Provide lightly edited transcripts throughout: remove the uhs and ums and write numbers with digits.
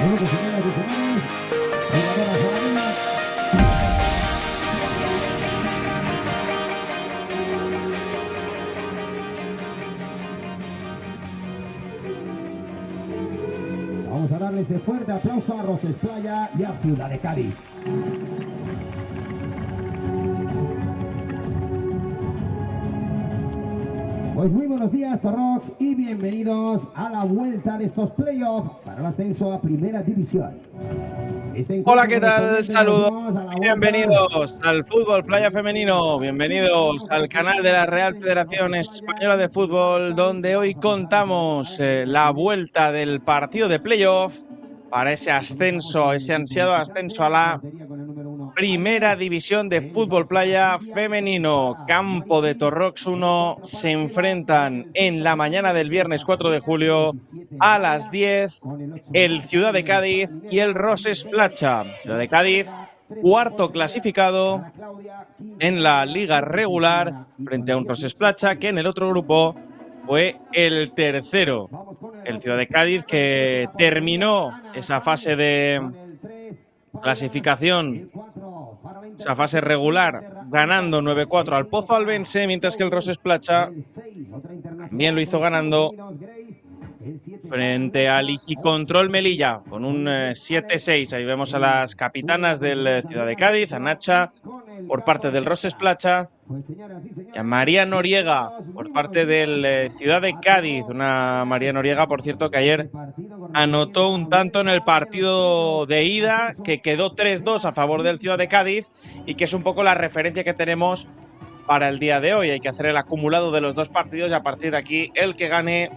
Minutos y medio adicionales. Jugadoras ahora. Vamos a darle este fuerte aplauso a Roses Playa y a Ciudad de Cádiz. Pues muy buenos días, Torrox, y bienvenidos a la vuelta de estos playoffs para el ascenso a Primera División. Hola, ¿qué tal? Saludos. Bienvenidos al Fútbol Playa Femenino. Bienvenidos al canal de la Real Federación Española de Fútbol, donde hoy contamos la vuelta del partido de playoff para ese ascenso, ese ansiado ascenso a la Primera División de Fútbol Playa Femenino. Campo de Torrox 1 se enfrentan en la mañana del viernes 4 de julio a las 10 el Ciudad de Cádiz y el Roses Playa. Ciudad de Cádiz, cuarto clasificado en la liga regular frente a un Roses Playa que en el otro grupo fue el tercero. El Ciudad de Cádiz que terminó esa fase de clasificación, esa fase regular, ganando 9-4 al Pozo Albense, mientras que el Roses Playa también lo hizo ganando frente al Igicontrol Melilla con un 7-6. Ahí vemos a las capitanas del Ciudad de Cádiz, a Nacha por parte del Roses Playa y a María Noriega por parte del Ciudad de Cádiz. Una María Noriega, por cierto, que ayer anotó un tanto en el partido de ida, que quedó 3-2 a favor del Ciudad de Cádiz y que es un poco la referencia que tenemos para el día de hoy. Hay que hacer el acumulado de los dos partidos y a partir de aquí el que gane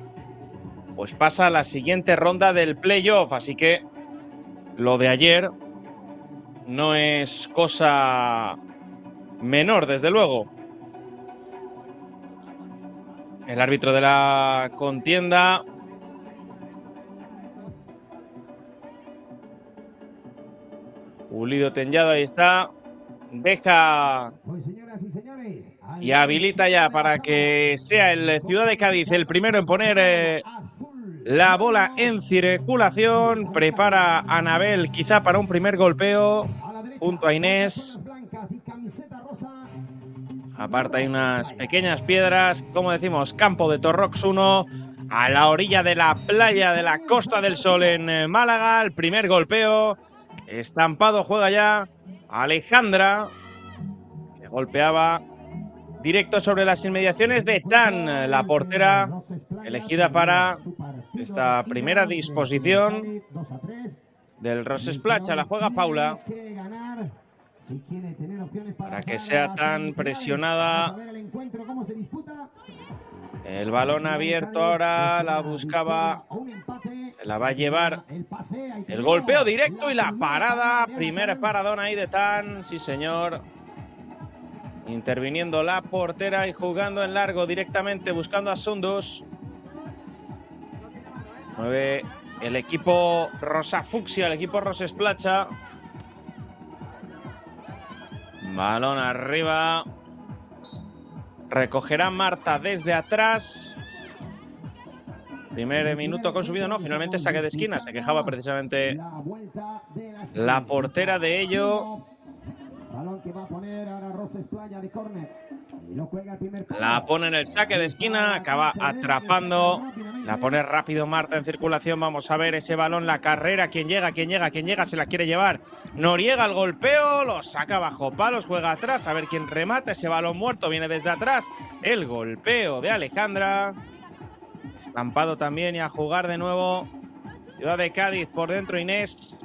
pues pasa a la siguiente ronda del playoff. Así que lo de ayer no es cosa menor, desde luego. El árbitro de la contienda, Pulido Tellado, ahí está. Deja y habilita ya para que sea el Ciudad de Cádiz el primero en poner la bola en circulación. Prepara a Anabel quizá para un primer golpeo junto a Inés. Aparte hay unas pequeñas piedras, como decimos, campo de Torrox 1, a la orilla de la playa de la Costa del Sol en Málaga. El primer golpeo, estampado, juega ya Alejandra, que golpeaba directo sobre las inmediaciones de Tan, la portera elegida para esta primera disposición del Roses Playa. La juega Paula para que sea tan presionada. El balón abierto ahora, la buscaba, se la va a llevar. El golpeo directo y la parada, primer paradón ahí de Tan, sí señor. Interviniendo la portera y jugando en largo directamente, buscando a Sundus. Mueve el equipo rosa fucsia, el equipo Roses Playa. Balón arriba. Recogerá Marta desde atrás. Primer minuto consumido, no, finalmente saque de esquina. Se quejaba precisamente la portera de ello. Balón que va a poner ahora Roses Playa de córner. La pone en el saque de esquina, acaba atrapando. La pone rápido Marta en circulación. Vamos a ver ese balón, la carrera. ¿Quién llega? ¿Quién llega? ¿Quién llega? Se la quiere llevar Noriega, el golpeo, lo saca bajo palos, juega atrás. A ver quién remata. Ese balón muerto viene desde atrás. El golpeo de Alejandra. Estampado también y a jugar de nuevo. Ciudad de Cádiz por dentro, Inés.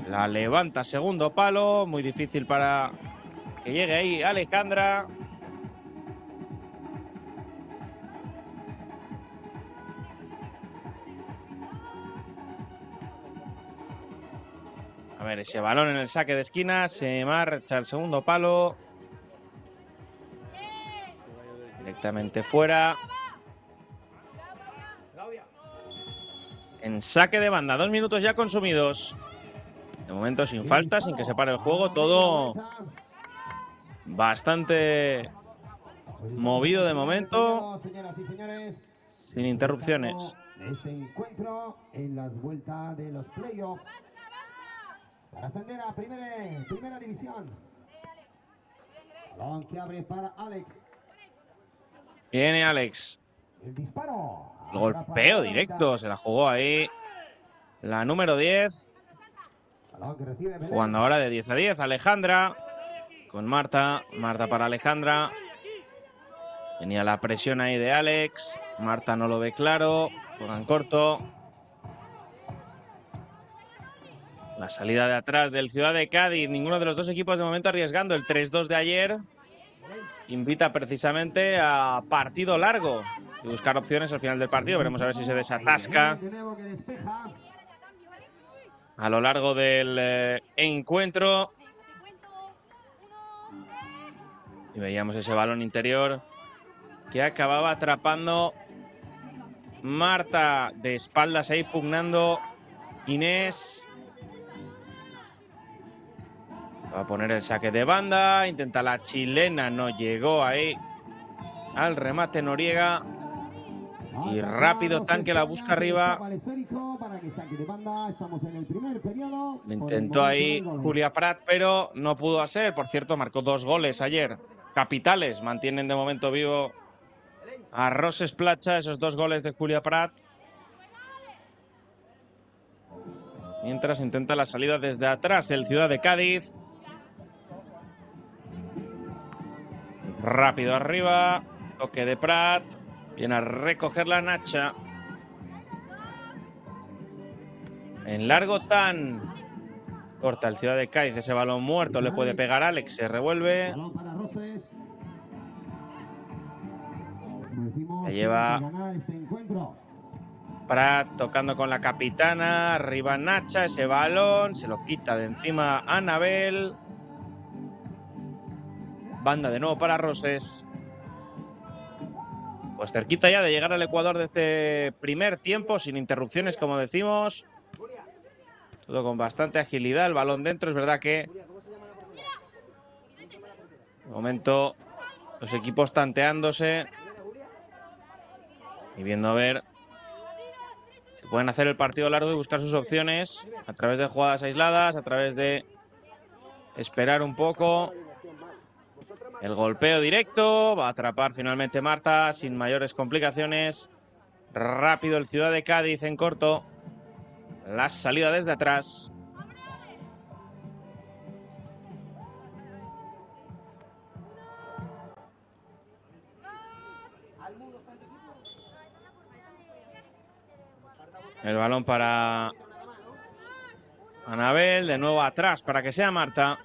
La levanta, segundo palo. Muy difícil para que llegue ahí Alejandra. A ver, ese balón en el saque de esquina. Se marcha el segundo palo. Directamente fuera. En saque de banda. 2 minutos ya consumidos. De momento sin falta, sin que se pare el juego. Todo bastante movido de momento. Sin interrupciones. de este encuentro en las vueltas de los playoffs para ascender a primera división. Balón que abre para Alex. Viene Alex. El disparo. El golpeo directo, se la jugó ahí. La número 10. Balón que recibe Belén. Jugando ahora de 10 a 10. Alejandra con Marta. Marta para Alejandra. Tenía la presión ahí de Alex. Marta no lo ve claro. Juegan corto. La salida de atrás del Ciudad de Cádiz. Ninguno de los dos equipos de momento arriesgando. El 3-2 de ayer invita precisamente a partido largo y buscar opciones al final del partido. Veremos a ver si se desatasca a lo largo del encuentro. Y veíamos ese balón interior que acababa atrapando Marta, de espaldas ahí pugnando Inés. Va a poner el saque de banda, intenta la chilena, no llegó ahí al remate Noriega. Y rápido Tanque la busca arriba. Lo intentó ahí Julia Prat, pero no pudo hacer. Por cierto, marcó 2 goles ayer. Capitales, mantienen de momento vivo a Roses Placha, esos 2 goles de Julia Prat. Mientras intenta la salida desde atrás el Ciudad de Cádiz. Rápido arriba, toque de Prat, viene a recoger la Nacha. En largo Tan, corta el Ciudad de Cádiz, ese balón muerto, le puede pegar Alex, se revuelve. Le lleva Prat tocando con la capitana, arriba Nacha, ese balón, se lo quita de encima Anabel. Banda de nuevo para Roses. Pues cerquita ya de llegar al Ecuador de este primer tiempo, sin interrupciones, como decimos. Todo con bastante agilidad, el balón dentro. Es verdad que de momento los equipos tanteándose y viendo a ver si pueden hacer el partido largo y buscar sus opciones a través de jugadas aisladas, a través de esperar un poco. El golpeo directo, va a atrapar finalmente Marta sin mayores complicaciones. Rápido el Ciudad de Cádiz en corto. La salida desde atrás. El balón para Anabel, de nuevo atrás para que sea Marta.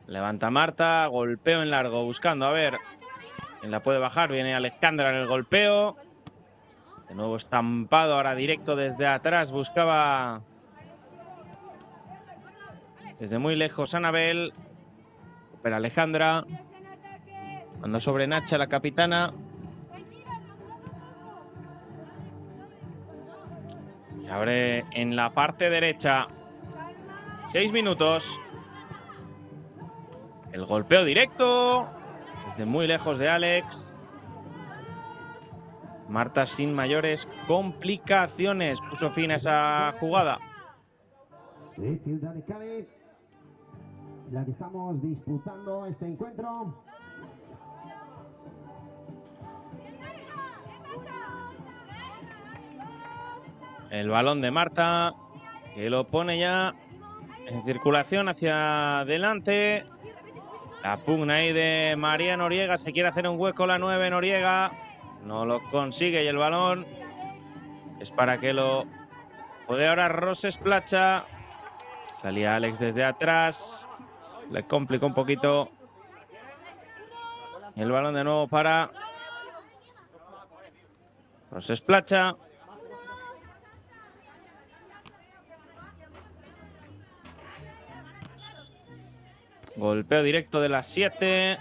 Levanta Marta, golpeo en largo, buscando a ver quién la puede bajar. Viene Alejandra en el golpeo. De nuevo estampado, ahora directo desde atrás. Buscaba desde muy lejos Anabel. Pero Alejandra. Manda sobre Nacha, la capitana. Y abre en la parte derecha. 6 minutos. El golpeo directo, desde muy lejos de Alex. Marta sin mayores complicaciones puso fin a esa jugada. De Ciudad de Cádiz, la que estamos disputando este encuentro. El balón de Marta, que lo pone ya en circulación hacia adelante. La pugna ahí de María Noriega, se quiere hacer un hueco la 9 Noriega, no lo consigue y el balón es para que lo juegue ahora Roses Placha. Salía Alex desde atrás, le complicó un poquito. El balón de nuevo para Roses Placha. Golpeo directo de las 7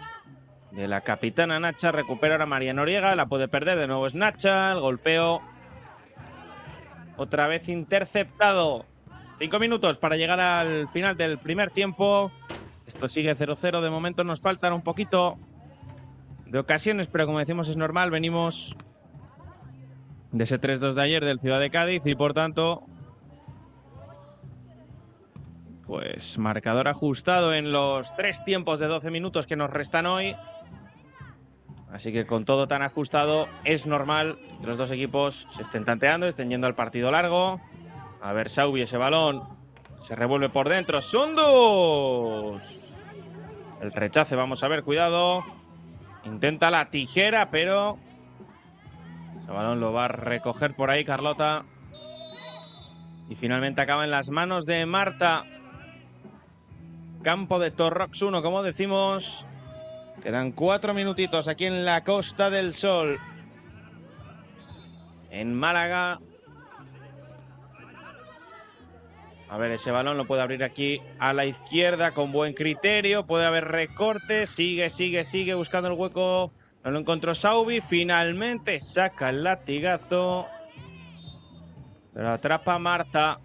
de la capitana Nacha. Recupera ahora María Noriega. La puede perder. De nuevo es Nacha. El golpeo otra vez interceptado. 5 minutos para llegar al final del primer tiempo. Esto sigue 0-0. De momento nos faltan un poquito de ocasiones, pero como decimos es normal. Venimos de ese 3-2 de ayer del Ciudad de Cádiz y por tanto, pues marcador ajustado en los 3 tiempos de 12 minutos que nos restan hoy. Así que con todo tan ajustado es normal que los dos equipos se estén tanteando, estén yendo al partido largo. A ver, Saubi, ese balón se revuelve por dentro. ¡Sundus! El rechace, vamos a ver, cuidado. Intenta la tijera, pero ese balón lo va a recoger por ahí Carlota. Y finalmente acaba en las manos de Marta. Campo de Torrox 1, como decimos. Quedan 4 minutitos aquí en la Costa del Sol, en Málaga. A ver, ese balón lo puede abrir aquí a la izquierda con buen criterio. Puede haber recorte. Sigue buscando el hueco. No lo encontró Saubi. Finalmente saca el latigazo. Pero atrapa Marta.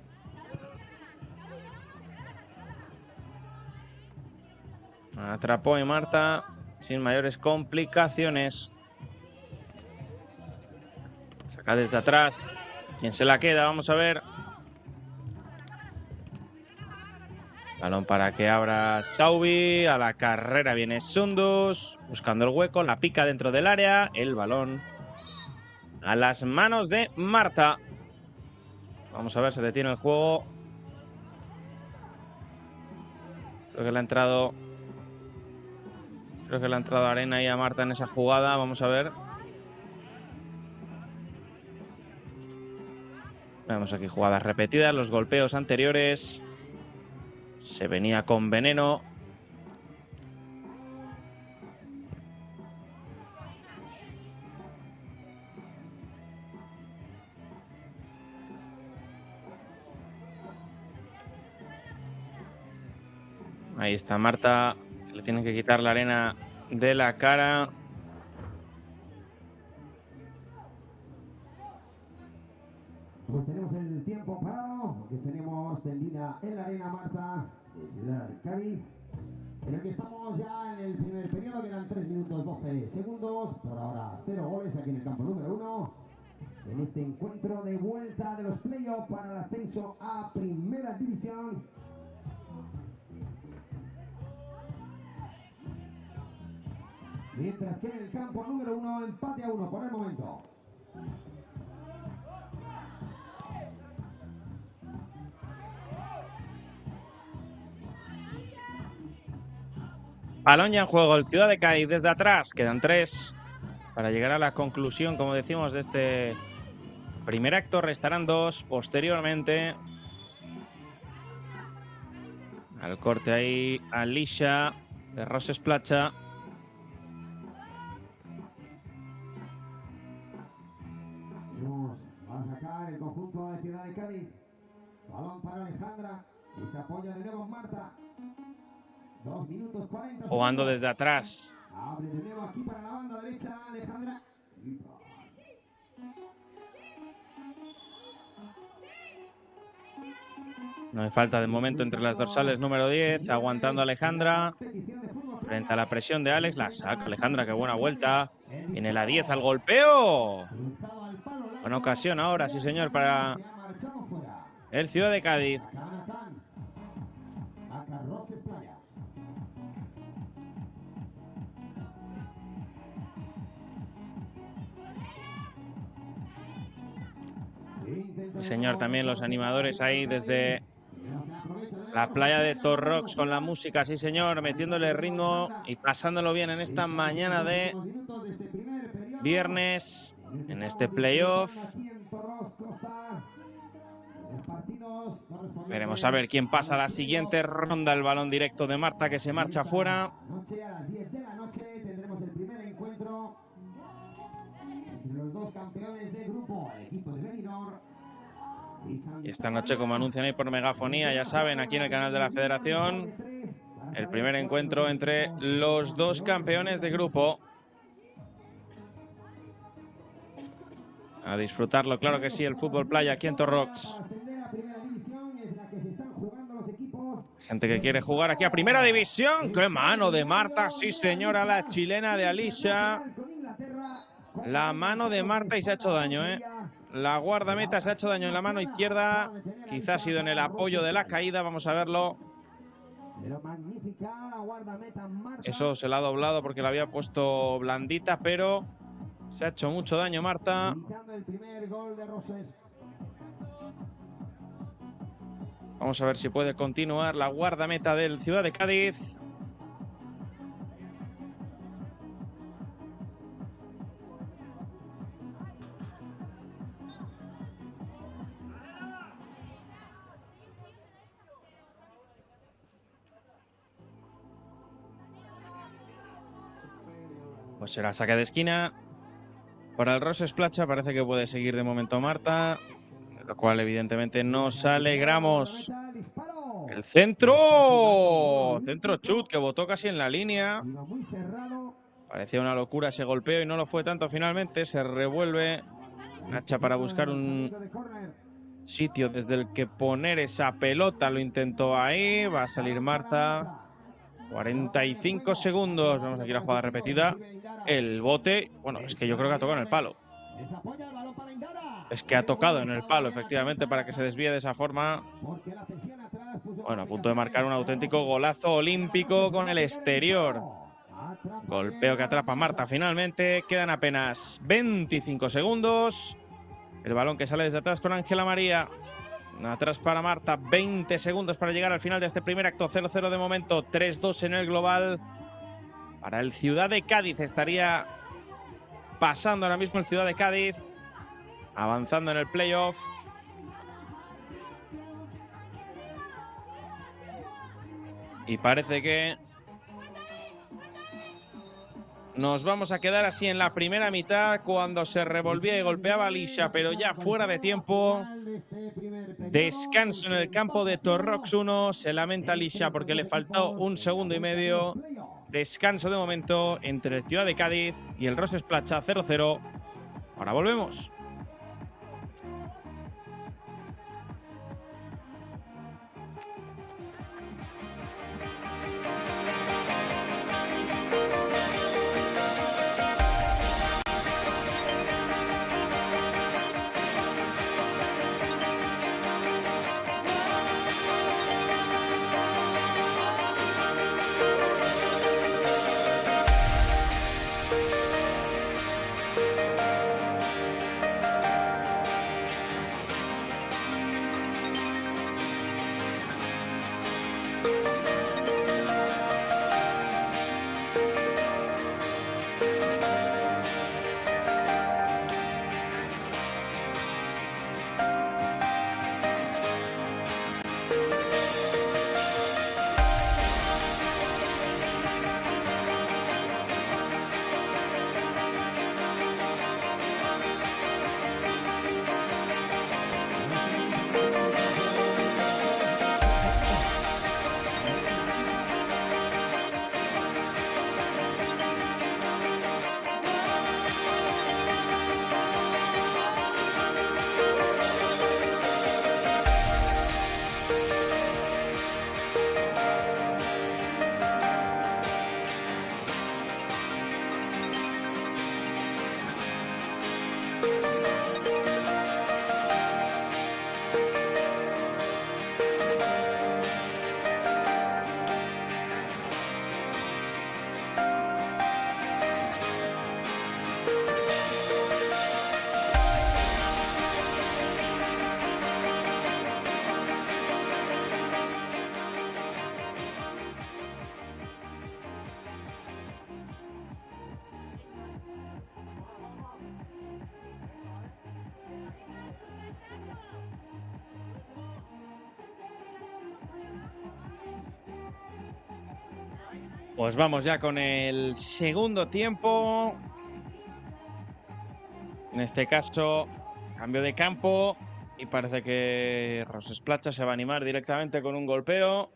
Atrapó a Marta sin mayores complicaciones. Saca desde atrás. ¿Quién se la queda? Vamos a ver. Balón para que abra Saubi. A la carrera viene Sundus. Buscando el hueco. La pica dentro del área. El balón a las manos de Marta. Vamos a ver, se detiene el juego. Creo que le ha entrado arena ahí a Marta en esa jugada. Vamos a ver. Vemos aquí jugadas repetidas. Los golpeos anteriores. Se venía con veneno. Ahí está Marta. Le tienen que quitar la arena de la cara. Pues tenemos el tiempo parado, que tenemos tendida en la arena Marta de Ciudad de Cádiz. En el que estamos ya en el primer periodo, quedan 3 minutos 12 segundos. Por ahora 0 goles aquí en el campo número 1. En este encuentro de vuelta de los playoffs para el ascenso a Primera División. Mientras que en el campo número 1, empate a 1 por el momento. Balón ya en juego, el Ciudad de Cádiz desde atrás. Quedan 3 para llegar a la conclusión, como decimos, de este primer acto. Restarán 2 posteriormente. Al corte ahí, Alicia de Roses Placha. Va a sacar el conjunto de Ciudad de Cádiz. Balón para Alejandra. Y se apoya de nuevo Marta. 2 minutos 40. Jugando desde atrás. Abre de nuevo aquí para la banda derecha, Alejandra. No hay falta de momento entre las dorsales número 10. Aguantando a Alejandra. Frente a la presión de Alex. La saca Alejandra, qué buena vuelta. Viene la 10 al golpeo. Buena ocasión ahora, sí señor, para el Ciudad de Cádiz. Sí señor, también los animadores ahí desde la playa de Torrox con la música, sí señor, metiéndole ritmo y pasándolo bien en esta mañana de viernes, en este playoff. Veremos a ver quién pasa a la siguiente ronda. El balón directo de Marta que se marcha fuera. A las 10 de la noche tendremos el primer encuentro entre los 2 campeones de grupo, el equipo de Benidorm. Y esta noche, como anuncian ahí por megafonía, ya saben, aquí en el canal de la Federación, el primer encuentro entre los 2 campeones de grupo. A disfrutarlo, claro que sí, el fútbol playa aquí en Torrox. Gente que quiere jugar aquí a Primera División. ¡Qué mano de Marta! Sí, señora, la chilena de Alicia. La mano de Marta y se ha hecho daño, ¿eh? La guardameta se ha hecho daño en la mano izquierda. Quizás ha sido en el apoyo de la caída. Vamos a verlo. Eso se la ha doblado porque la había puesto blandita, pero se ha hecho mucho daño Marta. Vamos a ver si puede continuar la guardameta del Ciudad de Cádiz. Pues será saque de esquina para el Roses Placha. Parece que puede seguir de momento Marta, lo cual evidentemente nos alegramos. El centro chut que botó casi en la línea. Parecía una locura ese golpeo y no lo fue tanto finalmente. Se revuelve Nacha para buscar un sitio desde el que poner esa pelota. Lo intentó ahí. Va a salir Marta. 45 segundos. Vemos aquí la jugada repetida. El bote. Bueno, es que yo creo que ha tocado en el palo. Es que ha tocado en el palo, efectivamente, para que se desvíe de esa forma. Bueno, a punto de marcar un auténtico golazo olímpico con el exterior. Golpeo que atrapa Marta finalmente. Quedan apenas 25 segundos. El balón que sale desde atrás con Ángela María. Atrás para Marta. 20 segundos para llegar al final de este primer acto. 0-0 de momento. 3-2 en el global. Para el Ciudad de Cádiz estaría pasando ahora mismo el Ciudad de Cádiz. Avanzando en el playoff. Y parece que nos vamos a quedar así en la primera mitad cuando se revolvía y golpeaba a Lisha, pero ya fuera de tiempo. Descanso en el campo de Torrox 1. Se lamenta Lisha porque le faltó 1 segundo y medio. Descanso de momento entre el Ciudad de Cádiz y el Roses Placha 0-0. Ahora volvemos. Pues vamos ya con el segundo tiempo. En este caso, cambio de campo. Y parece que Roses Placha se va a animar directamente con un golpeo.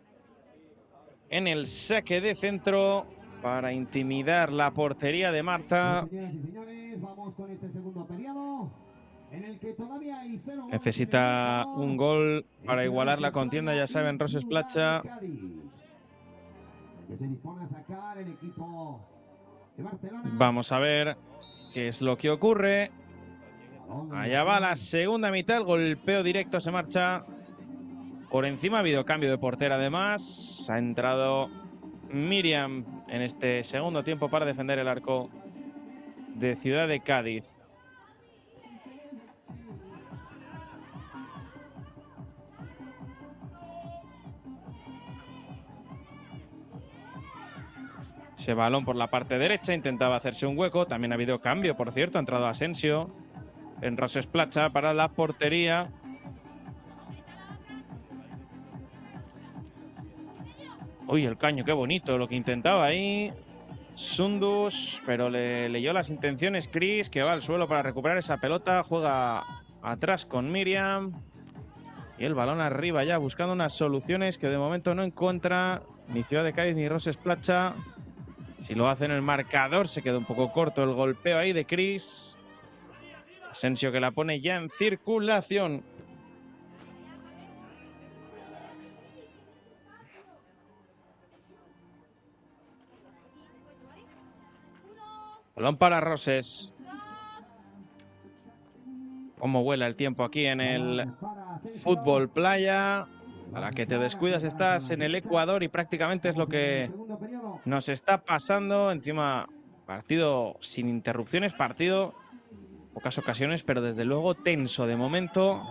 En el saque de centro para intimidar la portería de Marta. Señoras y señores, vamos con este segundo periodo, en el que todavía hay 0 goles. Necesita un gol para igualar la contienda, ya saben, Roses Placha. Que se dispone a sacar el equipo de Barcelona. Vamos a ver qué es lo que ocurre. Allá va la segunda mitad, el golpeo directo se marcha por encima. Ha habido cambio de portera además. Ha entrado Miriam en este segundo tiempo para defender el arco de Ciudad de Cádiz. Ese balón por la parte derecha, intentaba hacerse un hueco. También ha habido cambio, por cierto. Ha entrado Asensio en Roses Placha para la portería. Uy, el caño, qué bonito lo que intentaba ahí Sundus, pero le leyó las intenciones Chris, que va al suelo para recuperar esa pelota. Juega atrás con Miriam. Y el balón arriba ya, buscando unas soluciones que de momento no encuentra ni Ciudad de Cádiz ni Roses Placha. Si lo hace en el marcador, se queda un poco corto el golpeo ahí de Chris. Asensio que la pone ya en circulación. Balón para Roses. Cómo vuela el tiempo aquí en el fútbol playa. A la que te descuidas estás en el Ecuador y prácticamente es lo que nos está pasando. Encima, partido sin interrupciones, partido pocas ocasiones, pero desde luego tenso de momento.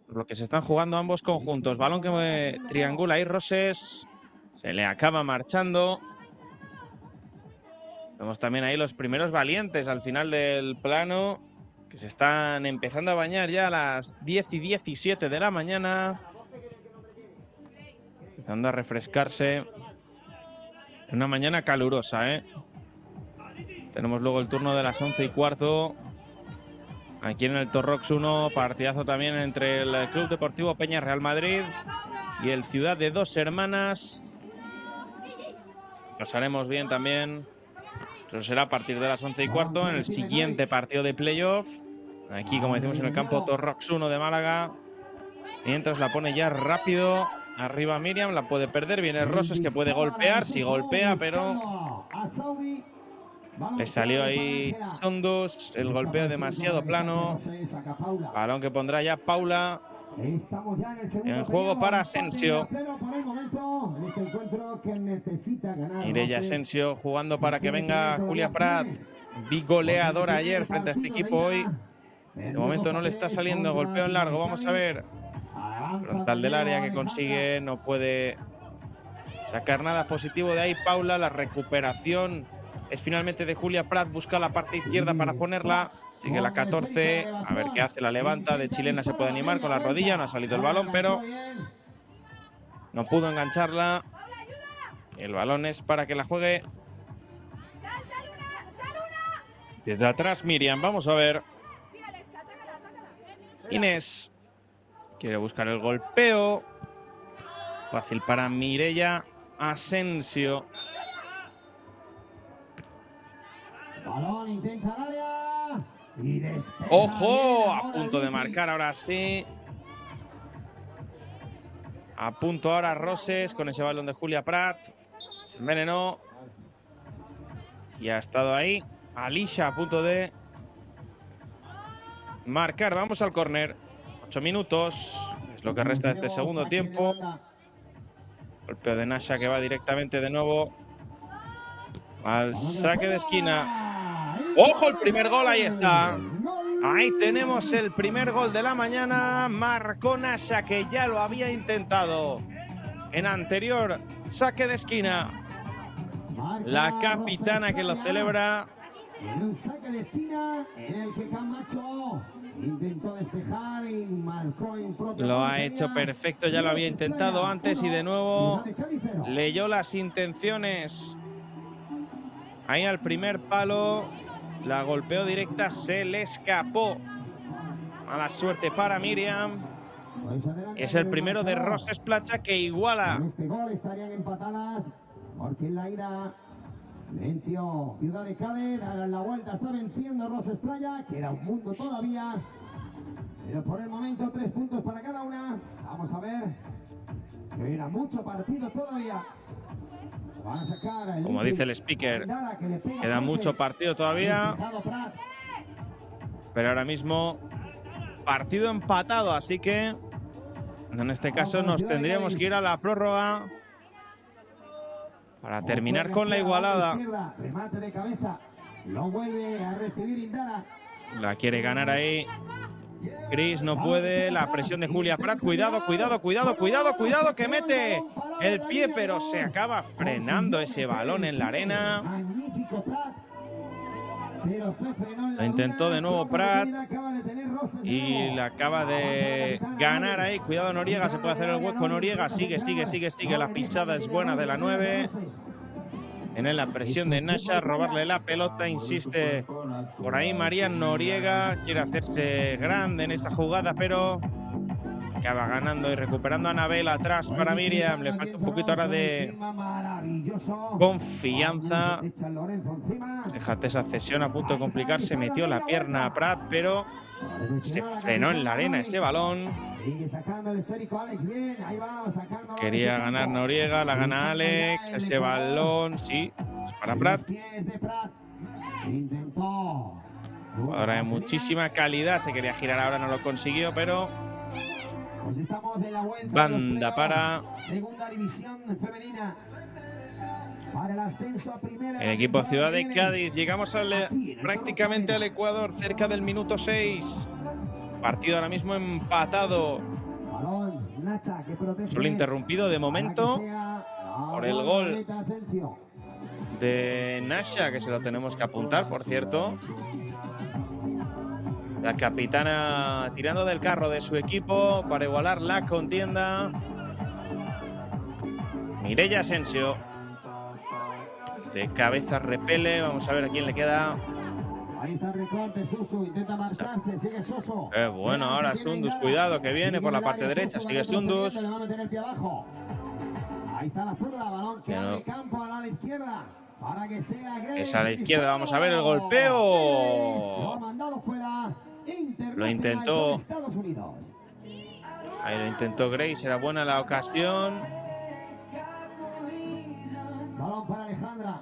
Lo que se están jugando ambos conjuntos. Balón que triangula ahí Roses. Se le acaba marchando. Vemos también ahí los primeros valientes al final del plano, que se están empezando a bañar ya a las 10:17 de la mañana. Empezando a refrescarse. En una mañana calurosa, ¿eh? Tenemos luego el turno de las 11:15. Aquí en el Torrox 1, partidazo también entre el Club Deportivo Peña Real Madrid y el Ciudad de Dos Hermanas. Pasaremos bien también. Eso será a partir de las 11:15 en el siguiente partido de playoff. Aquí, como decimos, en el campo Torrox 1 de Málaga. Mientras la pone ya rápido. Arriba Miriam, la puede perder. Viene Roses que puede golpear. Sí golpea, pero le salió ahí Sundus. El golpeo demasiado plano. Balón que pondrá ya Paula. En juego para Asensio. Mireia Asensio jugando para que venga Julia Prat. Bigoleadora ayer frente a este equipo hoy. De momento no le está saliendo. Golpeo en largo. Vamos a ver. Frontal del área que consigue. No puede sacar nada positivo de ahí Paula. La recuperación es finalmente de Julia Prat. Busca la parte izquierda para ponerla. Sigue la 14. A ver qué hace. La levanta. De chilena se puede animar con la rodilla. No ha salido el balón, pero no pudo engancharla. El balón es para que la juegue desde atrás Miriam. Vamos a ver. Inés quiere buscar el golpeo. Fácil para Mireia Asensio. Balón, intenta el área. Y ¡ojo! A punto de marcar ahora sí. A punto ahora Roses con ese balón de Julia Prat. Se envenenó. Y ha estado ahí Alicia a punto de marcar. Vamos al córner. 8 minutos. Es lo que resta de este segundo tiempo. Golpeo de Nasha que va directamente de nuevo al saque de esquina. ¡Ojo! El primer gol, ahí está. Ahí tenemos el primer gol de la mañana. Marcó Nasha, que ya lo había intentado en anterior saque de esquina. La capitana que lo celebra. En un saque de esquina en el que Camacho intentó despejar y marcó en propio. Lo ha hecho perfecto, ya lo había intentado antes y de nuevo leyó las intenciones. Ahí al primer palo, la golpeó directa, se le escapó. Mala suerte para Miriam. Es el primero de Roses Placha que iguala. Con este gol estarían empatadas porque en la ida venció Ciudad de Cádiz. Ahora en la vuelta está venciendo Roses Playa, que era un mundo todavía. Pero por el momento 3 puntos para cada una. Vamos a ver. Que era mucho partido todavía. Van a sacar como dice el speaker, queda mucho partido todavía. Pero ahora mismo partido empatado, así que en este caso nos tendríamos que ir a la prórroga para terminar con la igualada. Remate de cabeza. Lo vuelve a recibir Indara. La quiere ganar ahí. Gris no puede. La presión de Julia Prat. Cuidado, cuidado, cuidado, cuidado, cuidado, que mete el pie, pero se acaba frenando ese balón en la arena. Magnífico Prat. Pero se frenó en la Lo intentó de nuevo Prat y la le acaba de ganar ahí. Cuidado Noriega, se puede hacer el hueco Noriega. Sigue. La pisada es buena de la 9. En la presión de Nasha, robarle la pelota, insiste por ahí Marian Noriega. Quiere hacerse grande en esta jugada, pero acaba ganando y recuperando a Anabel atrás para Miriam. Le falta un poquito ahora de confianza. Fíjate esa cesión a punto de complicarse. Metió la pierna a Prat, pero se frenó en la arena ese balón. Quería ganar Noriega, la gana Alex. Ese balón, sí, es para Prat. Ahora de muchísima calidad. Se quería girar ahora, no lo consiguió, pero banda para segunda división femenina. Para el ascenso a primera. El equipo Ciudad de Cádiz. Llegamos prácticamente al Ecuador, cerca del minuto 6. Partido ahora mismo empatado. Solo interrumpido de momento por el gol de Nasha, que se lo tenemos que apuntar, por cierto. La capitana tirando del carro de su equipo para igualar la contienda. Mireia Asensio. De cabeza repele. Vamos a ver a quién le queda. Ahí está el recorte, Suso intenta marcharse, sigue Suso. Bueno, ahora Sundus, cuidado que viene por la parte derecha, sigue Sundus. Ahí está la zurda, balón que abre campo a la izquierda. Para que sea Grace. Es a la izquierda, vamos a ver el golpeo. Lo ha mandado fuera. Lo intentó. Estados Unidos. Ahí lo intentó Grace, era buena la ocasión. Balón para Alejandra.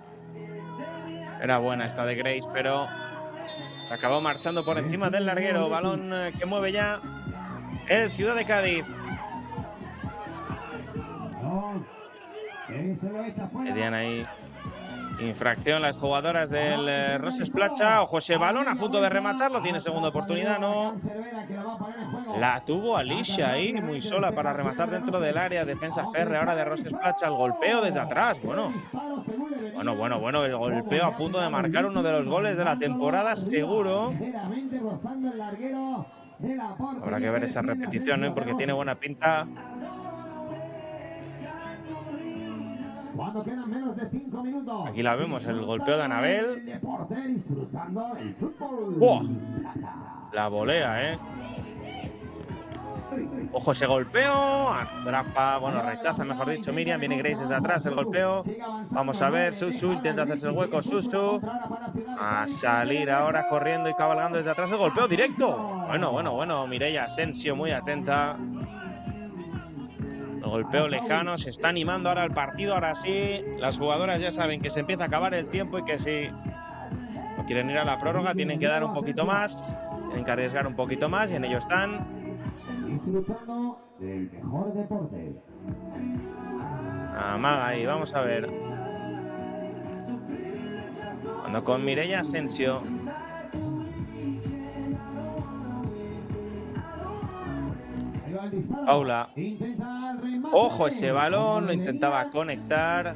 Era buena esta de Grace, pero acabó marchando por encima del larguero. Balón que mueve ya el Ciudad de Cádiz. Pedían ahí infracción las jugadoras del Roses Placha. Ojo ese balón a punto de rematarlo. Tiene segunda oportunidad, no. La tuvo Alicia ahí, muy sola para rematar dentro del área. Defensa férrea ahora de Roses Placha. El golpeo desde atrás. Bueno. El golpeo a punto de marcar uno de los goles de la temporada, seguro. Habrá que ver esa repetición, porque tiene buena pinta. Cuando quedan menos de 5 minutos. Aquí la vemos, el golpeo de Anabel. La volea, Ojo ese golpeo. Atrapa, rechaza, mejor dicho, Miriam. Viene Grace desde atrás, el golpeo. Vamos a ver, Susu intenta hacerse el hueco. Susu a salir ahora corriendo y cabalgando desde atrás. El golpeo directo. Bueno, Mireia Asensio muy atenta. El golpeo lejano, se está animando ahora el partido, ahora sí. Las jugadoras ya saben que se empieza a acabar el tiempo y que si no quieren ir a la prórroga tienen que dar un poquito más, tienen que arriesgar un poquito más y en ello están. Disfrutando del mejor deporte. Amaga ahí, vamos a ver. Cuando con Mireia Asensio. Paula. Ojo ese balón, lo intentaba conectar.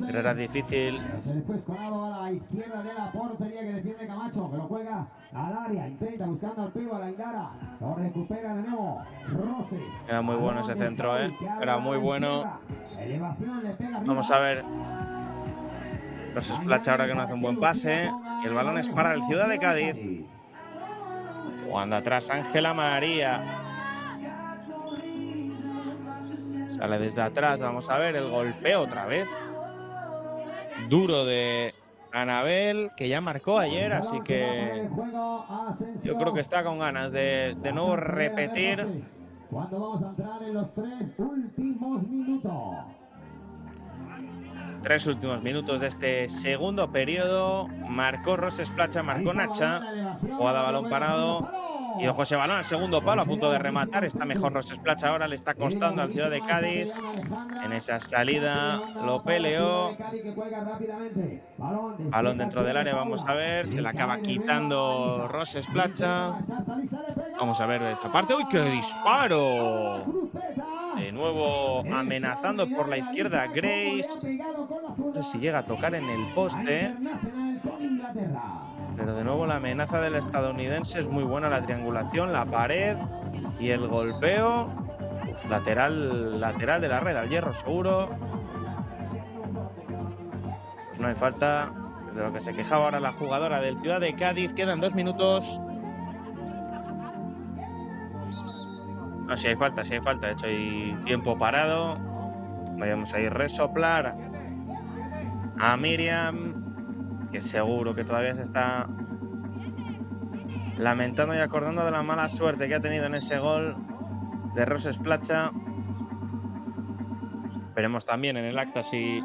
Pero era difícil. Se le fue escorado a la izquierda de la portería que defiende Camacho, que lo juega al área, intenta buscando al pivo a la Indara. Lo recupera de nuevo Roses. Era muy bueno ese centro, Era muy bueno. Vamos a ver. Roses Placha ahora que no hace un buen pase. Y el balón es para el Ciudad de Cádiz. Jugando atrás Ángela María. Sale desde atrás, vamos a ver el golpeo otra vez. Duro de Anabel, que ya marcó ayer, así que yo creo que está con ganas de nuevo repetir. Cuando vamos a entrar en los 3 últimos minutos. 3 últimos minutos de este segundo periodo. Marcó Roses Placha, marcó Nacha. Jugada balón parado. Y ojo ese balón al segundo palo, a punto de rematar. Está mejor Roses Placha ahora, le está costando al Ciudad de Cádiz. En esa salida lo peleó. Balón dentro del área, vamos a ver. Se la acaba quitando Roses Placha. Vamos a ver esa parte. ¡Uy, qué disparo! De nuevo amenazando por la izquierda Grace. No sé si llega a tocar en el poste. Pero de nuevo la amenaza del estadounidense es muy buena. La triangulación, la pared y el golpeo. Uf, lateral de la red, al hierro seguro. Pues no hay falta. De lo que se quejaba ahora la jugadora del Ciudad de Cádiz. Quedan 2 minutos. No, si hay falta, si hay falta. De hecho, hay tiempo parado. Vayamos a ir resoplar a Miriam, que seguro que todavía se está lamentando y acordando de la mala suerte que ha tenido en ese gol de Roses Placha. Veremos también en el acta si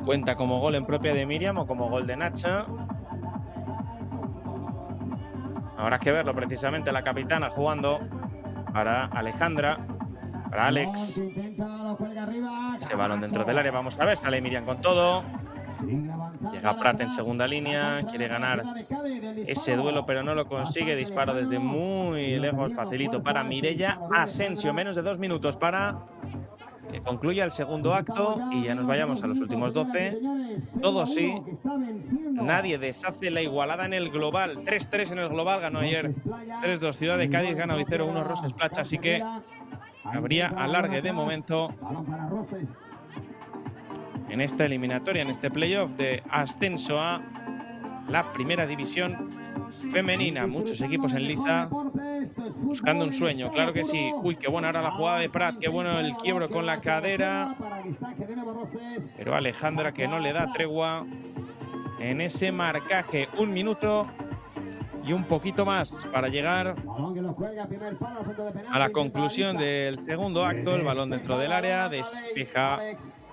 cuenta como gol en propia de Miriam o como gol de Nacha. Habrá que verlo precisamente. La capitana jugando para Alejandra, para Alex. Ese balón dentro del área, vamos a ver. Sale Miriam con todo. Llega Prat en segunda línea. Quiere ganar ese duelo, pero no lo consigue. Disparo desde muy lejos. Facilito para Mireia Asensio. Menos de 2 minutos para que concluya el segundo acto y ya nos vayamos a los últimos 12. Todo sí. Nadie deshace la igualada en el global. 3-3 en el global. Ganó ayer 3-2 Ciudad de Cádiz. Gana hoy 0-1 Roses Placha. Así que habría alargue de momento en esta eliminatoria, en este playoff de ascenso a la primera división femenina. Muchos equipos en liza buscando un sueño, claro que sí. Uy, qué buena ahora la jugada de Prat, qué bueno el quiebro con la cadera. Pero Alejandra que no le da tregua en ese marcaje. 1 minuto y un poquito más para llegar a la conclusión del segundo acto. El balón dentro del área, despeja,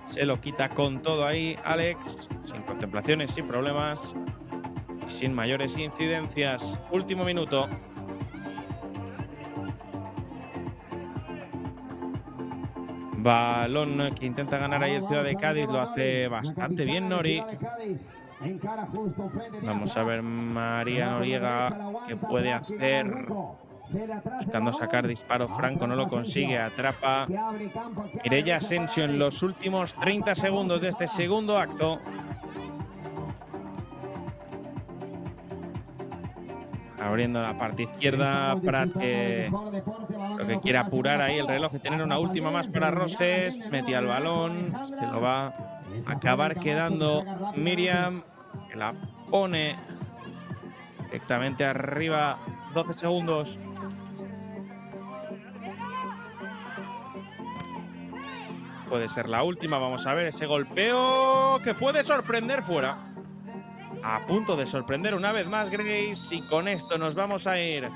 se lo quita con todo ahí Alex, sin contemplaciones, sin problemas, sin mayores incidencias. Último minuto. Balón que intenta ganar ahí el Ciudad de Cádiz, lo hace bastante bien Nori. Vamos a ver María Noriega qué puede hacer. Buscando sacar disparo franco, no lo consigue, atrapa Mireia Asensio en los últimos 30 segundos de este segundo acto. Abriendo la parte izquierda, Prat que lo que quiere apurar ahí el reloj y tener una última más para Roses. Metía el balón, se lo va a acabar quedando Miriam, que la pone directamente arriba. 12 segundos. Puede ser la última, vamos a ver ese golpeo que puede sorprender fuera. A punto de sorprender una vez más Grace, y con esto nos vamos a ir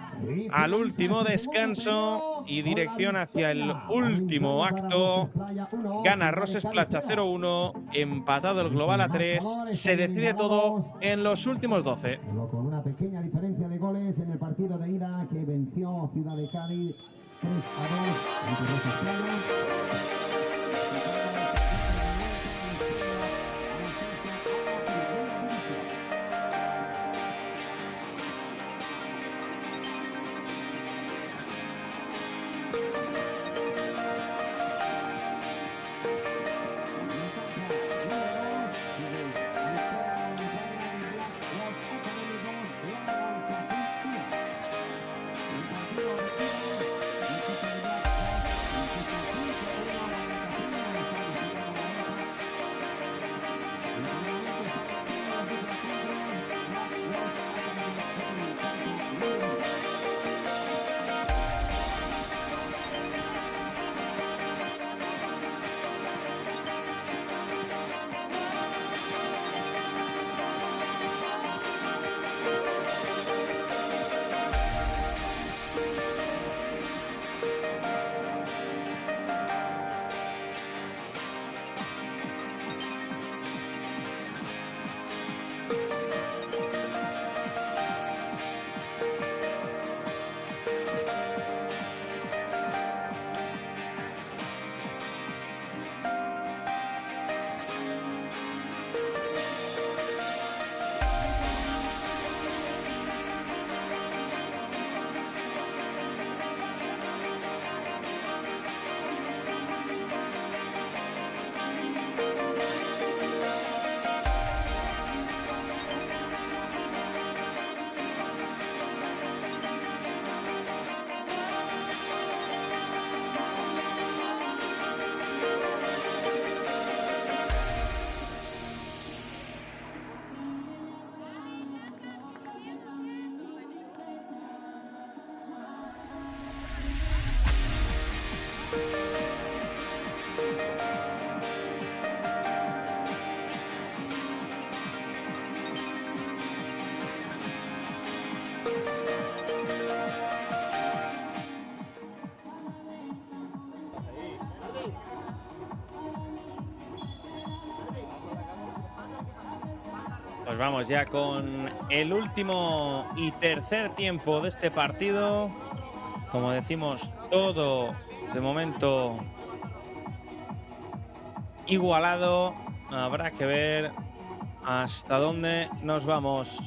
al último descanso y dirección hacia el último acto. Gana Roses Placha 0-1, empatado el global a 3, se decide todo en los últimos 12. Con una pequeña diferencia de goles en el partido de ida que venció Ciudad de Cádiz 3-2 ante Roses Placha. Pues vamos ya con el último y tercer tiempo de este partido. Como decimos, todo de momento igualado. Habrá que ver hasta dónde nos vamos.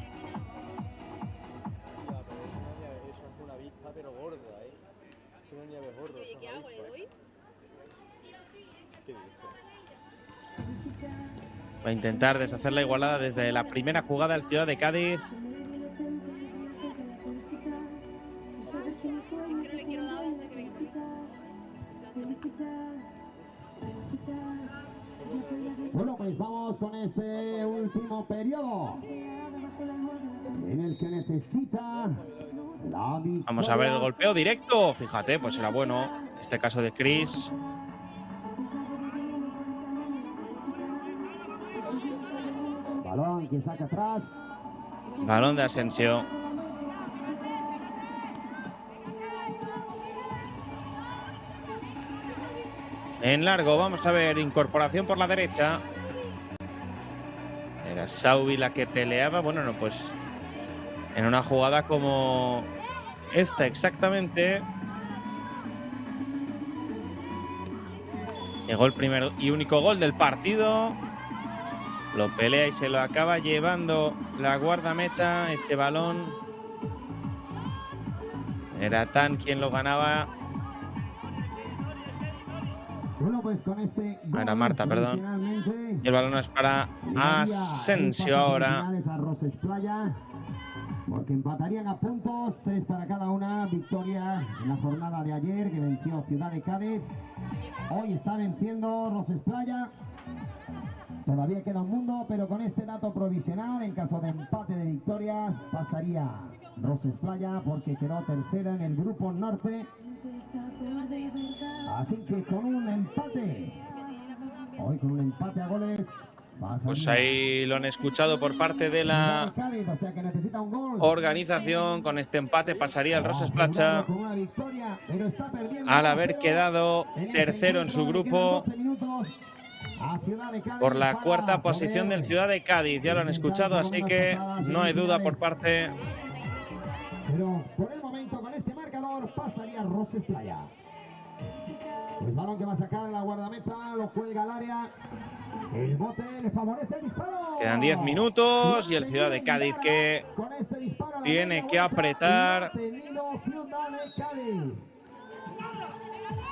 Va a intentar deshacer la igualada desde la primera jugada el Ciudad de Cádiz. Bueno, pues vamos con este último periodo en el que necesita la victoria. Vamos a ver el golpeo directo. Fíjate, pues era bueno. En este caso de Chris. Balón que saca atrás. Balón de Asensio. En largo, vamos a ver, incorporación por la derecha. Era Saubi la que peleaba. Bueno, no, pues en una jugada como esta exactamente. Llegó el primer y único gol del partido. Lo pelea y se lo acaba llevando la guardameta. Este balón era Tan quien lo ganaba. Bueno, pues con este Era Marta, perdón. Y el balón es para Asensio ahora. A Roses Playa, porque empatarían a puntos, 3 para cada una. Victoria en la jornada de ayer que venció Ciudad de Cádiz. Hoy está venciendo Roses Playa. Todavía queda un mundo, pero con este dato provisional, en caso de empate de victorias, pasaría Roses Playa porque quedó tercera en el grupo norte. Así que con un empate, hoy con un empate a goles, pues ahí lo han escuchado por parte de la organización. Con este empate pasaría el Roses Playa al haber quedado tercero en su grupo por la cuarta posición del Ciudad de Cádiz. Ya lo han escuchado, así que no hay duda por parte. Pero por el momento con este marcador pasaría Roses Playa. El balón que va a sacar la guardameta, lo cuelga al área. El bote le favorece el disparo. Quedan 10 minutos y el Ciudad de Cádiz que tiene que apretar.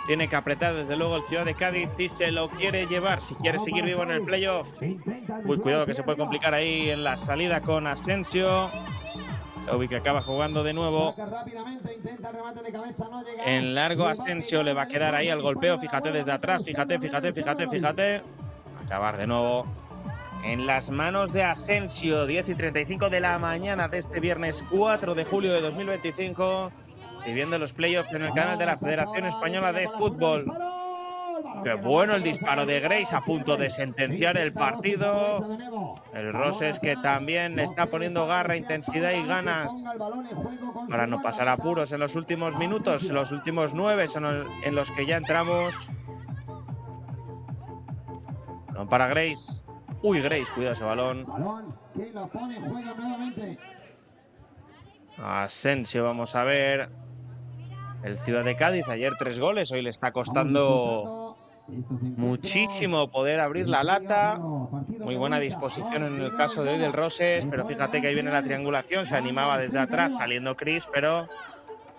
Tiene que apretar desde luego el Ciudad de Cádiz si se lo quiere llevar, si quiere seguir vivo en el playoff. Uy, cuidado que se puede complicar ahí en la salida con Asensio. Saubi que acaba jugando de nuevo. En largo Asensio le va a quedar ahí al golpeo. Fíjate desde atrás, fíjate. Acabar de nuevo en las manos de Asensio. 10:35 de la mañana de este viernes 4 de julio de 2025. Viviendo los playoffs en el canal de la Federación Española de Fútbol. Qué bueno el disparo de Grace, a punto de sentenciar el partido. El Roses que también le está poniendo garra, intensidad y ganas para no pasar apuros en los últimos minutos. Los últimos 9 son en los que ya entramos. No para Grace. Uy, Grace, cuidado ese balón. Que lo pone en juego nuevamente. Asensio, vamos a ver. El Ciudad de Cádiz, ayer 3 goles, hoy le está costando muchísimo poder abrir la lata. Muy buena disposición en el caso de hoy del Roses, pero fíjate que ahí viene la triangulación. Se animaba desde atrás saliendo Chris, pero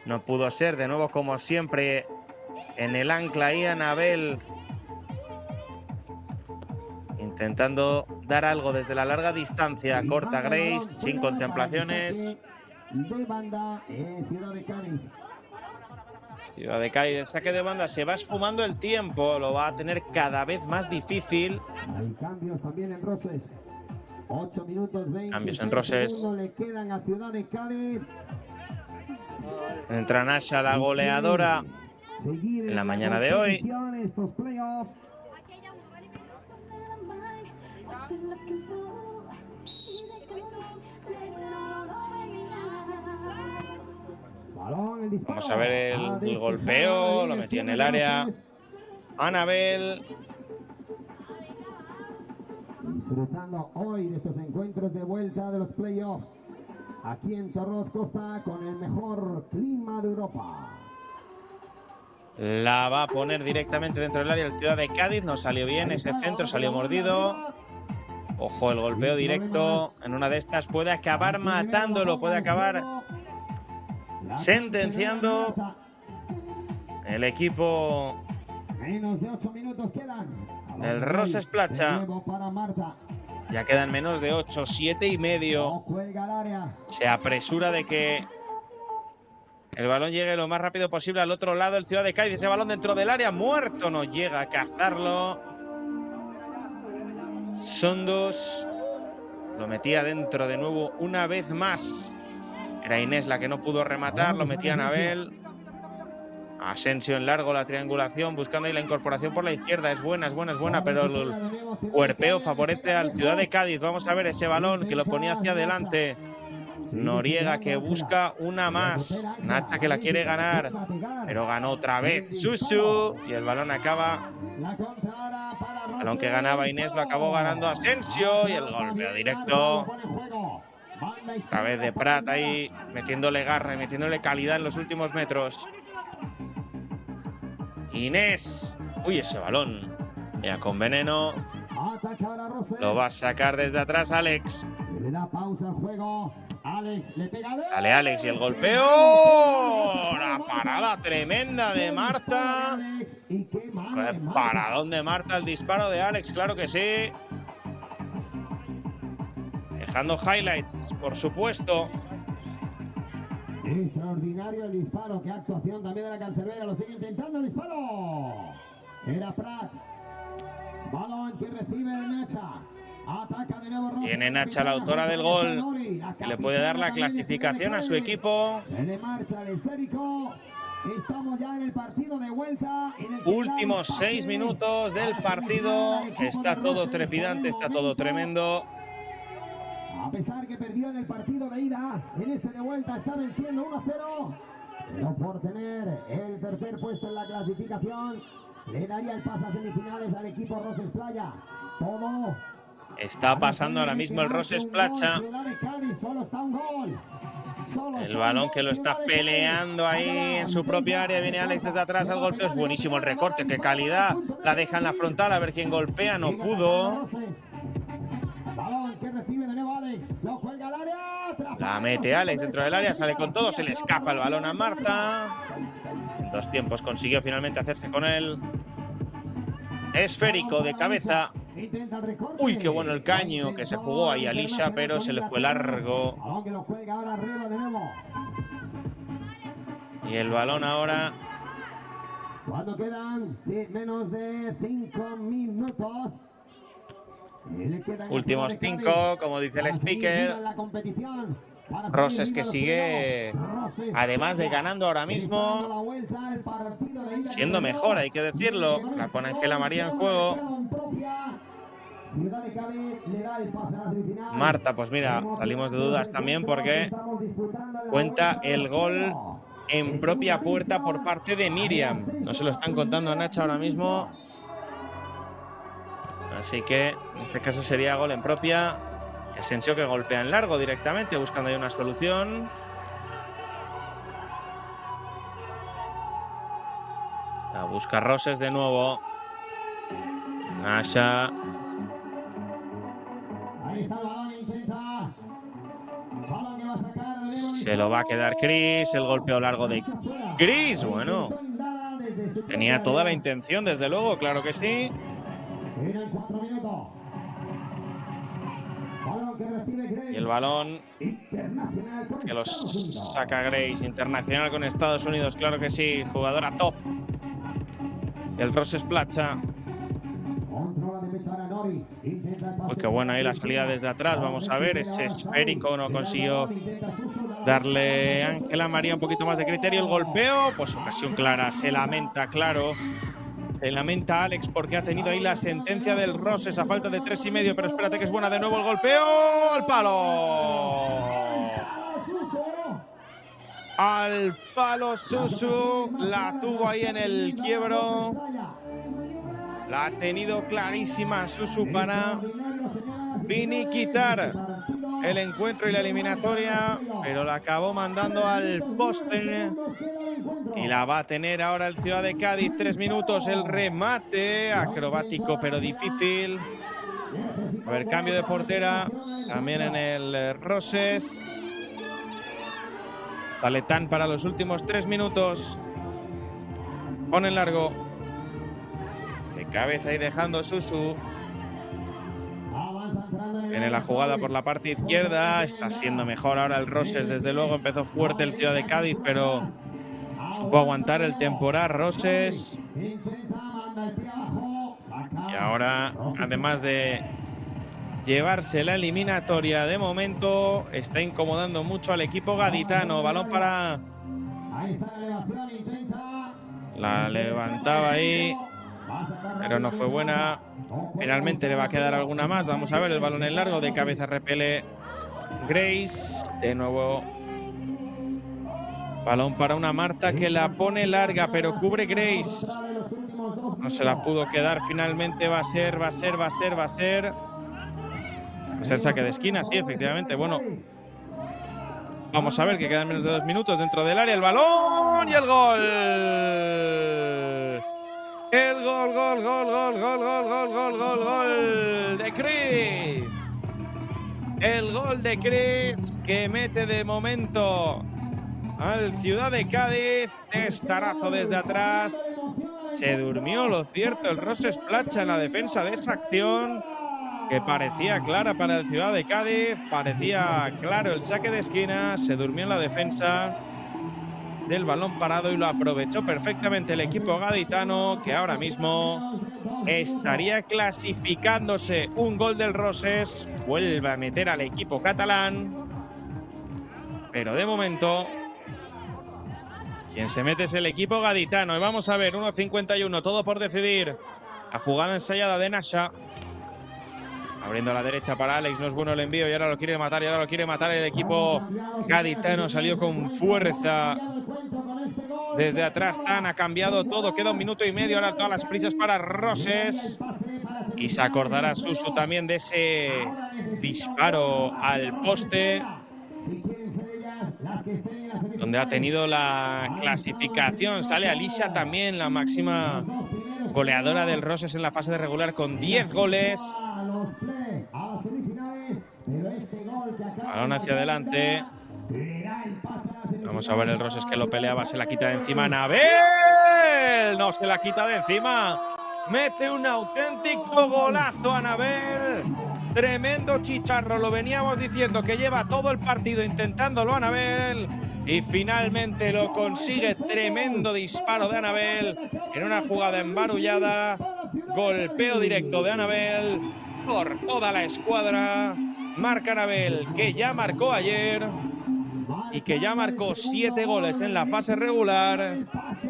no pudo ser. De nuevo, como siempre, en el ancla ahí Anabel, intentando dar algo desde la larga distancia. Corta Grace, sin contemplaciones. De banda en Ciudad de Cádiz. Ciudad de Cádiz, el saque de banda, se va esfumando el tiempo, lo va a tener cada vez más difícil. Hay cambios también en Roses. 8 minutos 20. Cambios en Roses. Le quedan a Ciudad de Cádiz. Entra Nasha, la goleadora, en la mañana de hoy. Estos playoffs. Vamos a ver el golpeo, lo metió en el área. Anabel. disfrutando hoy de estos encuentros de vuelta de los playoffs aquí en Torros Costa con el mejor clima de Europa. La va a poner directamente dentro del área del Ciudad de Cádiz. No salió bien ese centro, salió mordido. Ojo, el golpeo directo en una de estas puede acabar matándolo, puede acabar sentenciando el equipo Menos de 8 minutos quedan. del Roses Platja. Ya quedan menos de 8, 7 y medio. Se apresura de que el balón llegue lo más rápido posible al otro lado, el Ciudad de Cádiz. Ese balón dentro del área, muerto, no llega a cazarlo. Sondos lo metía dentro de nuevo una vez más. Era Inés la que no pudo rematar, lo metía Anabel. Asensio en largo, la triangulación, buscando ahí la incorporación por la izquierda. Es buena, pero el cuerpeo favorece al Ciudad de Cádiz. Vamos a ver ese balón que lo ponía hacia adelante. Noriega que busca una más. Nacha que la quiere ganar, pero ganó otra vez Susu. Y el balón acaba. El balón que ganaba Inés lo acabó ganando Asensio. Y el golpeo directo. Otra vez de Prat ahí metiéndole garra y metiéndole calidad en los últimos metros. Inés. Uy, ese balón. Ya con veneno. Lo va a sacar desde atrás Alex. Le da pausa al juego. Alex le pega. Sale Alex y el golpeo. La parada tremenda de Marta. Qué paradón de Marta, el disparo de Alex, claro que sí. Dejando highlights, por supuesto. Extraordinario el disparo. Qué actuación también de la cancerbera. Lo sigue intentando el disparo. Era Prat. Balón que recibe de Nacha. Ataca de nuevo Rosa. Tiene Nacha, la autora del gol, que le puede dar la clasificación a su equipo. Se le marcha el esférico. Estamos ya en el partido de vuelta. Últimos 6 minutos del partido. Está todo trepidante, está todo tremendo. A pesar que perdió en el partido de ida, en este de vuelta está venciendo 1-0. Pero por tener el tercer puesto en la clasificación, le daría el pase a semifinales al equipo Roses Playa. Todo está pasando ahora mismo el Roses Platja. El balón que lo está peleando ahí en su propia área. Viene Alex desde atrás, el golpeo es buenísimo. El recorte, qué calidad. La deja en la frontal, a ver quién golpea. No pudo. Balón que recibe de nuevo Alex. Lo juega al área. La mete Alex dentro del área. Sale con todo. Se le escapa el balón a Marta. En 2 tiempos consiguió finalmente hacerse con él. Esférico de cabeza. Uy, qué bueno el caño que se jugó ahí a Lisha, pero se le fue largo. Y el balón ahora. Cuando quedan menos de 5 minutos. Últimos 5, como dice el speaker. Roses que sigue, además de ganando ahora mismo, siendo mejor, hay que decirlo. La pone Ángela María en juego. Marta, pues mira, salimos de dudas también porque cuenta el gol en propia puerta por parte de Miriam. No se lo están contando a Nacha ahora mismo. Así que en este caso sería gol en propia. Asensio que golpea en largo directamente, buscando ahí una solución. La busca Roses de nuevo. Nasha. Se lo va a quedar Chris. El golpeo largo de Chris. Bueno, tenía toda la intención, desde luego, claro que sí. Y el balón que los saca Grace, internacional con Estados Unidos, claro que sí, jugadora top del Roses Platja. Uy, qué bueno ahí la salida desde atrás, vamos a ver, ese esférico no consiguió darle Ángela María un poquito más de criterio. El golpeo, pues ocasión clara, se lamenta, claro. Se lamenta Alex porque ha tenido ahí la sentencia del Roses a falta de 3,5, pero espérate que es buena de nuevo el golpeo. ¡Al palo! Al palo Susu. La tuvo ahí en el quiebro. La ha tenido clarísima Susu para finiquitar el encuentro y la eliminatoria, pero la acabó mandando al poste y la va a tener ahora el Ciudad de Cádiz. 3 minutos, el remate acrobático pero difícil. A ver, cambio de portera también en el Roses. Taletán para los últimos 3 minutos. Pone en largo. De cabeza y dejando Susu. Viene la jugada por la parte izquierda. Está siendo mejor ahora el Roses. Desde luego empezó fuerte el Ciudad de Cádiz, pero supo aguantar el temporal Roses. Y ahora, además de llevarse la eliminatoria de momento, está incomodando mucho al equipo gaditano. Balón para... La levantaba ahí, pero no fue buena. Finalmente le va a quedar alguna más. Vamos a ver el balón en largo. De cabeza repele Grace. De nuevo balón para una Marta que la pone larga, pero cubre Grace. No se la pudo quedar. Finalmente va a ser saque de esquina, sí, efectivamente. Bueno, vamos a ver que quedan menos de 2 minutos dentro del área. El balón y el gol. El gol de Chris. El gol de Chris que mete de momento al Ciudad de Cádiz. Testarazo desde atrás. Se durmió, lo cierto, el Roses Placha en la defensa de esa acción, que parecía clara para el Ciudad de Cádiz, parecía claro el saque de esquina, se durmió en la defensa del balón parado y lo aprovechó perfectamente el equipo gaditano, que ahora mismo estaría clasificándose. Un gol del Roses vuelve a meter al equipo catalán, pero de momento quien se mete es el equipo gaditano. Y vamos a ver, 1:51, todo por decidir. La jugada ensayada de Nasha. Abriendo a la derecha para Alex, no es bueno el envío y ahora lo quiere matar, el equipo gaditano. Salió con fuerza desde atrás. Tan ha cambiado todo, queda 1 minuto y medio. Ahora todas las prisas para Roses. Y se acordará Susu también de ese disparo al poste, donde ha tenido la clasificación. Sale Alicia también, la máxima goleadora del Roses en la fase de regular, con 10 goles. Balón hacia adelante. Vamos a ver el Roses que lo peleaba, se la quita de encima Anabel. No se la quita de encima. Mete un auténtico golazo Anabel. Tremendo chicharro, lo veníamos diciendo que lleva todo el partido intentándolo Anabel. Y finalmente lo consigue. Tremendo disparo de Anabel en una jugada embarullada. Golpeo directo de Anabel por toda la escuadra. Marca Anabel, que ya marcó ayer y que ya marcó 7 goles en la fase regular.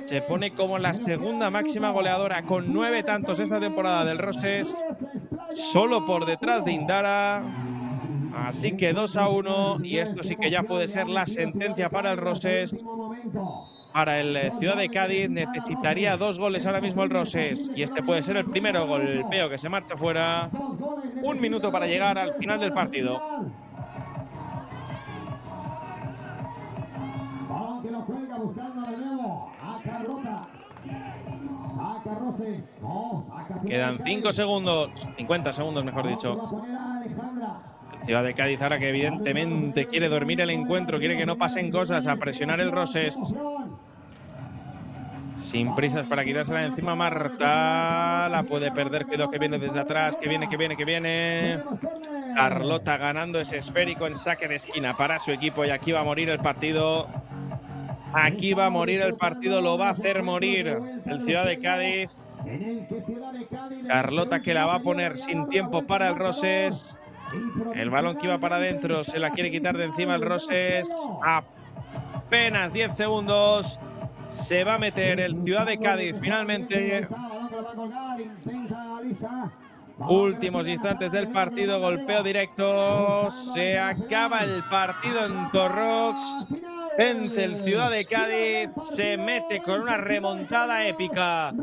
Se pone como la segunda máxima goleadora con 9 tantos esta temporada del Roses, solo por detrás de Indara. Así que 2-1, y esto sí que ya puede ser la sentencia para el Roses. Para el Ciudad de Cádiz necesitaría 2 goles ahora mismo el Roses, y este puede ser el primero. Golpeo que se marcha fuera. 1 minuto para llegar al final del partido. Quedan 5 segundos, 50 segundos mejor dicho. Ciudad de Cádiz ahora que evidentemente quiere dormir el encuentro, quiere que no pasen cosas, a presionar el Roses. Sin prisas para quitársela de encima Marta. La puede perder, cuidado que viene desde atrás, que viene. Carlota ganando ese esférico en saque de esquina para su equipo, y aquí va a morir el partido. Aquí va a morir el partido, lo va a hacer morir el Ciudad de Cádiz. Carlota que la va a poner sin tiempo para el Roses. El balón que iba para adentro se la quiere quitar de encima el Roses. Apenas 10 segundos. Se va a meter el Ciudad de Cádiz finalmente. Últimos instantes del partido. Golpeo directo. Se acaba el partido en Torrox. Vence el Ciudad de Cádiz. Se mete con una remontada épica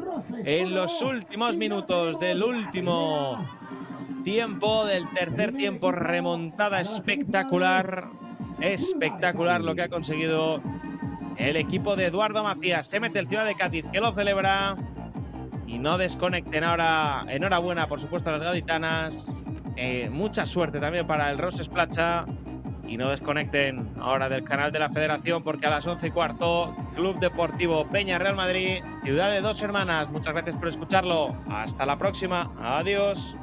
en los últimos minutos del último tiempo, del tercer tiempo, remontada espectacular. Espectacular lo que ha conseguido el equipo de Eduardo Macías. Se mete el Ciudad de Cádiz, que lo celebra. Y no desconecten ahora. Enhorabuena, por supuesto, a las gaditanas. Mucha suerte también para el Roses Placha. Y no desconecten ahora del canal de la Federación, porque a las 11:15, Club Deportivo Peña Real Madrid, Ciudad de Dos Hermanas. Muchas gracias por escucharlo. Hasta la próxima. Adiós.